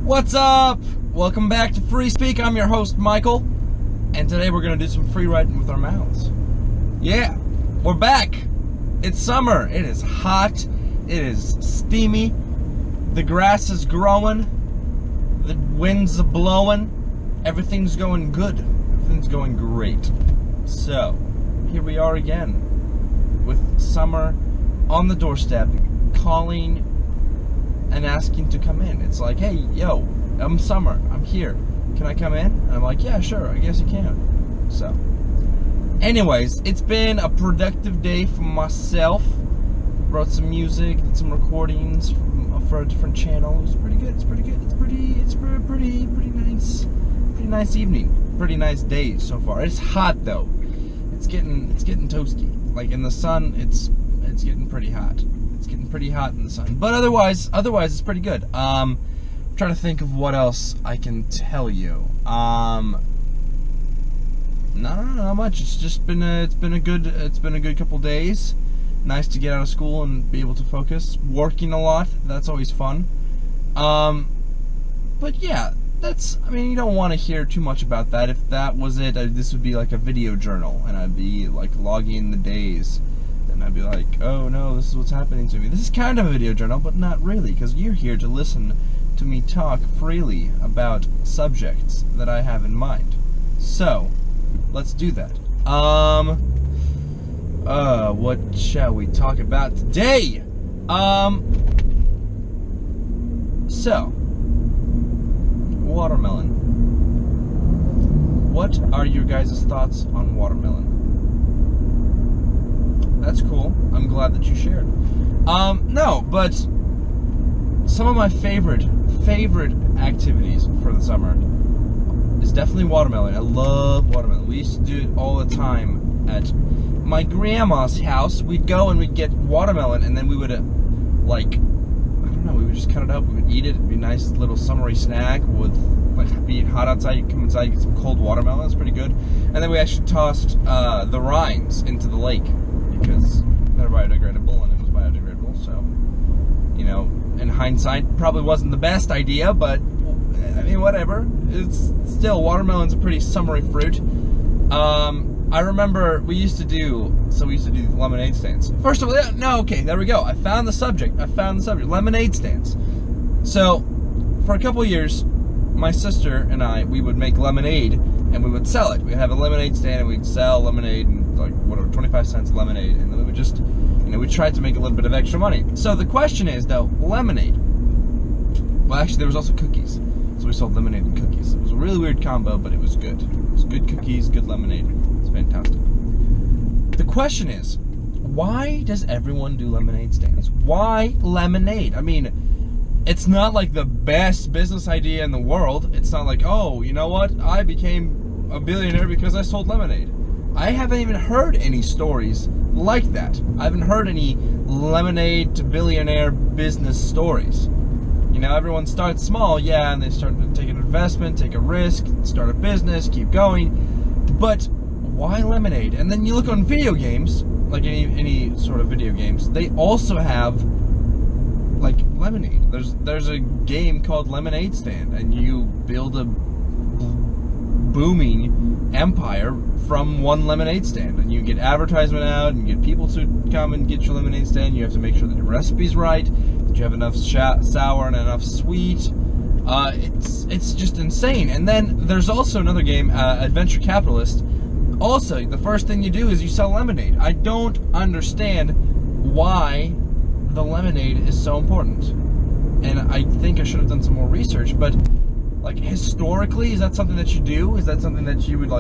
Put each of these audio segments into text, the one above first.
What's up? Welcome back to Free Speak. I'm your host, Michael, and today we're going to do some free writing with our mouths. Yeah, we're back. It's summer. It is hot. It is steamy. The grass is growing. The winds are blowing. Everything's going good. Everything's going great. So, here we are again with summer on the doorstep, calling and asking to come in. It's like, hey, yo, I'm Summer. I'm here. Can I come in? And I'm like, yeah, sure. I guess you can. So, anyways, it's been a productive day for myself. Wrote some music, did some recordings for a different channel. It was pretty good. It's pretty good. It's pretty nice. Pretty nice evening. Pretty nice day so far. It's hot though. It's getting toasty. Like in the sun, it's getting pretty hot. It's getting pretty hot in the sun. But otherwise it's pretty good. I'm trying to think of what else I can tell you. Not much. It's just been a good couple days. Nice to get out of school and be able to focus. Working a lot. That's always fun. But yeah, you don't want to hear too much about that. If that was it, this would be like a video journal, and I'd be like logging the days. And I'd be like, oh no, this is what's happening to me. This is kind of a video journal, but not really, because you're here to listen to me talk freely about subjects that I have in mind. So, let's do that. What shall we talk about today? So, watermelon. What are your guys' thoughts on watermelon? That's cool. I'm glad that you shared. No, but some of my favorite activities for the summer is definitely watermelon. I love watermelon. We used to do it all the time at my grandma's house. We'd go and we'd get watermelon, and then we would we would just cut it up. We would eat it. It'd be a nice little summery snack. Would be hot outside. You come inside, you get some cold watermelon. It's pretty good. And then we actually tossed the rinds into the lake, because they're biodegradable, and it was biodegradable, so, in hindsight, probably wasn't the best idea, but, whatever. It's still, watermelon's a pretty summery fruit. I remember we used to do lemonade stands. First of all, okay, there we go. I found the subject, lemonade stands. So, for a couple years, my sister and I, we would make lemonade, and we would sell it. We'd have a lemonade stand, and we'd sell lemonade, and 25 cents lemonade, and then we would just, we tried to make a little bit of extra money. So the question is, though, lemonade. Well, actually, there was also cookies. So we sold lemonade and cookies. It was a really weird combo, but it was good. It was good cookies, good lemonade. It's fantastic. The question is, why does everyone do lemonade stands? Why lemonade? It's not like the best business idea in the world. It's not like, oh, you know what? I became a billionaire because I sold lemonade. I haven't even heard any stories like that. I haven't heard any lemonade to billionaire business stories. Everyone starts small, yeah, and they start to take an investment, take a risk, start a business, keep going. But why lemonade? And then you look on video games, like any sort of video games, they also have lemonade. There's a game called Lemonade Stand, and you build a booming empire from one lemonade stand, and you get advertisement out, and you get people to come and get your lemonade stand. You have to make sure that your recipe's right, that you have enough sour and enough sweet. It's just insane. And then there's also another game, Adventure Capitalist. Also, the first thing you do is you sell lemonade. I don't understand why the lemonade is so important, and I think I should have done some more research, but historically, is that something that you do? Is that something that you would,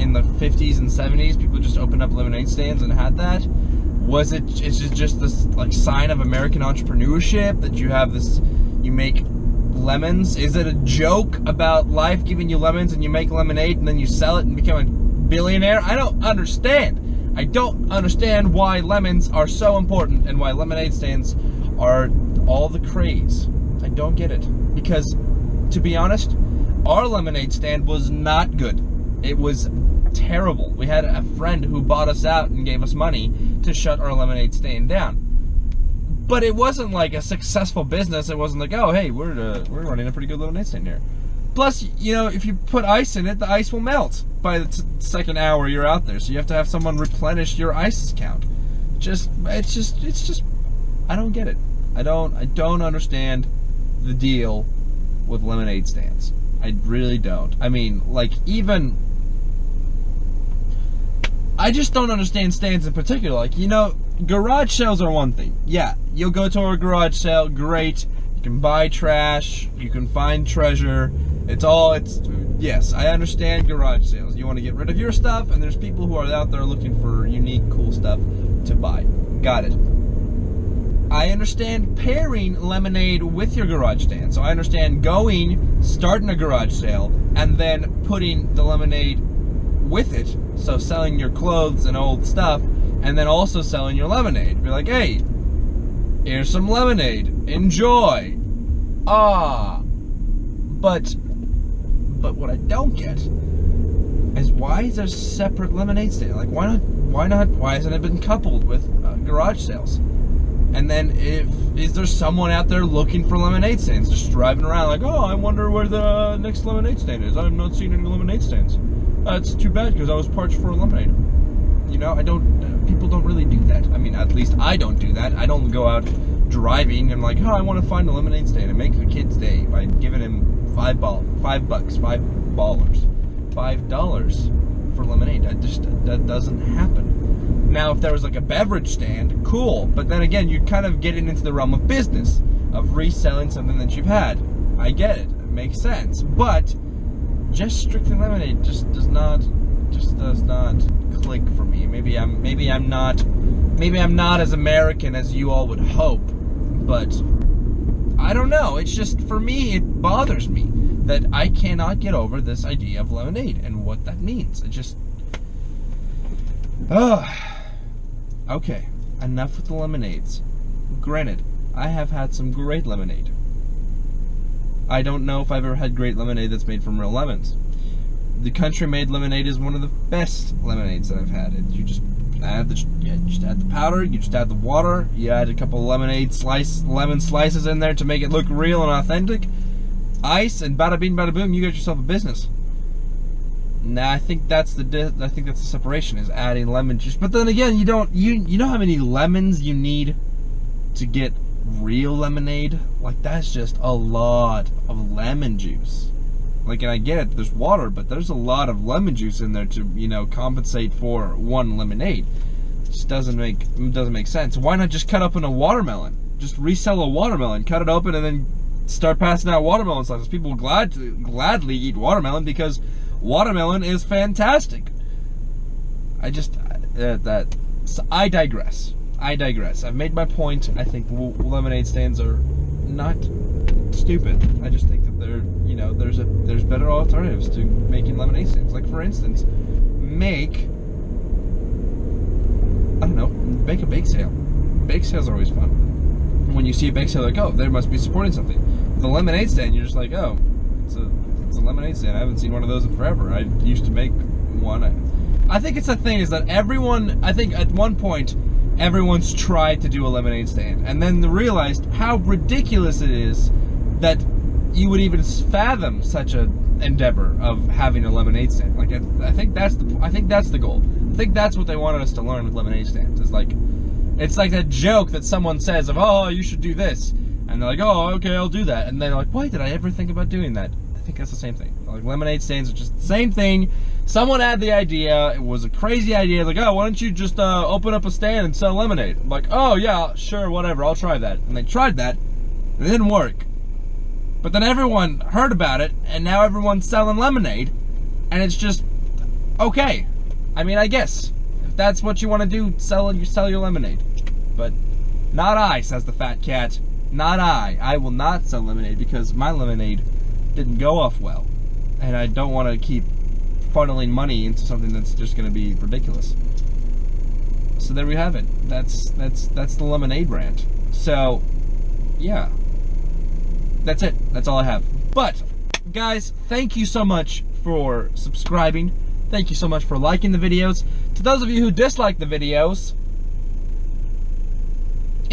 in the 50s and 70s, people just opened up lemonade stands and had that? Is it just this, sign of American entrepreneurship that you have this, you make lemons? Is it a joke about life giving you lemons and you make lemonade and then you sell it and become a billionaire? I don't understand. I don't understand why lemons are so important and why lemonade stands are all the craze. I don't get it. Because, to be honest, our lemonade stand was not good. It was terrible. We had a friend who bought us out and gave us money to shut our lemonade stand down. But it wasn't like a successful business. It wasn't like, oh, hey, we're running a pretty good lemonade stand here. Plus, you know, if you put ice in it, the ice will melt by the second hour you're out there. So you have to have someone replenish your ice count. It's just, I don't get it. I don't understand the deal with lemonade stands. I really don't. I mean, like, even, I just don't understand stands in particular. Like, you know, garage sales are one thing. Yeah, you'll go to a garage sale, great. You can buy trash, you can find treasure. Yes, I understand garage sales. You want to get rid of your stuff, and there's people who are out there looking for unique, cool stuff to buy. Got it. I understand pairing lemonade with your garage stand. So I understand starting a garage sale, and then putting the lemonade with it. So selling your clothes and old stuff, and then also selling your lemonade. Be like, hey, here's some lemonade. Enjoy. But what I don't get is, why is there separate lemonade stand? Like, why hasn't it been coupled with garage sales? And then is there someone out there looking for lemonade stands, just driving around like, oh, I wonder where the next lemonade stand is. I've not seen any lemonade stands. It's too bad, because I was parched for a lemonade. You know, people don't really do that. I mean, at least I don't do that. I don't go out driving and like, oh, I want to find a lemonade stand and make the kid's day by giving him $5 for lemonade. That doesn't happen. Now, if there was like a beverage stand, cool. But then again, you'd kind of get into the realm of business, of reselling something that you've had. I get it. It makes sense. But just strictly lemonade just does not click for me. Maybe I'm not as American as you all would hope, but I don't know. It's just, for me, it bothers me that I cannot get over this idea of lemonade and what that means. It just, okay, enough with the lemonades. Granted, I have had some great lemonade. I don't know if I've ever had great lemonade that's made from real lemons. The country-made lemonade is one of the best lemonades that I've had. You just add the powder, you just add the water, you add a couple of lemon slices in there to make it look real and authentic. Ice, and bada bing, bada boom, you got yourself a business. Now, I think that's the separation, is adding lemon juice. But then again, you know how many lemons you need to get real lemonade? Like, that's just a lot of lemon juice. Like, and I get it, there's water, but there's a lot of lemon juice in there to, you know, compensate for one lemonade. It just doesn't make sense. Why not just cut open a watermelon? Just resell a watermelon, cut it open, and then start passing out watermelon slices. People will gladly eat watermelon because watermelon is fantastic. I digress. I've made my point. I think lemonade stands are not stupid. I just think that there's better alternatives to making lemonade stands. Like, for instance, make a bake sale. Bake sales are always fun. When you see a bake sale, like, oh, they must be supporting something. The lemonade stand, you're just like, oh, it's a lemonade stand. I haven't seen one of those in forever. I used to make one. I think it's the thing is that I think at one point, everyone's tried to do a lemonade stand, and then they realized how ridiculous it is that you would even fathom such an endeavor of having a lemonade stand. Like, I think that's the goal. I think that's what they wanted us to learn with lemonade stands. It's like that joke that someone says of, oh, you should do this, and they're like, oh, okay, I'll do that, and then they're like, why did I ever think about doing that? I think that's the same thing. Like, lemonade stands are just the same thing. Someone had the idea. It was a crazy idea. Like, oh, why don't you just open up a stand and sell lemonade? I'm like, oh, yeah, sure, whatever, I'll try that. And they tried that. It didn't work. But then everyone heard about it, and now everyone's selling lemonade, and it's just, okay. I mean, I guess. If that's what you want to do, sell your lemonade. But not I, says the fat cat. Not I. I will not sell lemonade because my lemonade didn't go off well. And I don't want to keep funneling money into something that's just going to be ridiculous. So there we have it. That's the lemonade brand. So, yeah. That's it. That's all I have. But, guys, thank you so much for subscribing. Thank you so much for liking the videos. To those of you who dislike the videos,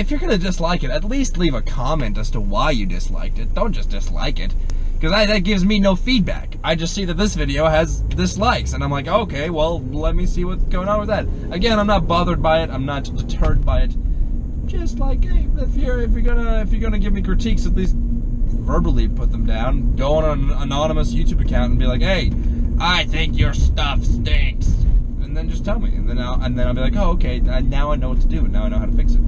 if you're gonna dislike it, at least leave a comment as to why you disliked it. Don't just dislike it, because that gives me no feedback. I just see that this video has dislikes, and I'm like, okay, well, let me see what's going on with that. Again, I'm not bothered by it. I'm not deterred by it. Just like, hey, if you're gonna give me critiques, at least verbally put them down. Go on an anonymous YouTube account and be like, hey, I think your stuff stinks, and then just tell me, and then I'll be like, oh, okay, now I know what to do, and now I know how to fix it.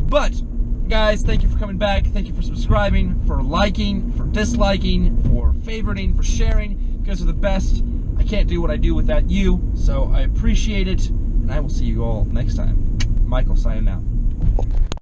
But guys, thank you for coming back. Thank you for subscribing, for liking, for disliking, for favoriting, for sharing. You guys are the best. I can't do what I do without you, so I appreciate it, and I will see you all next time. Michael signing out.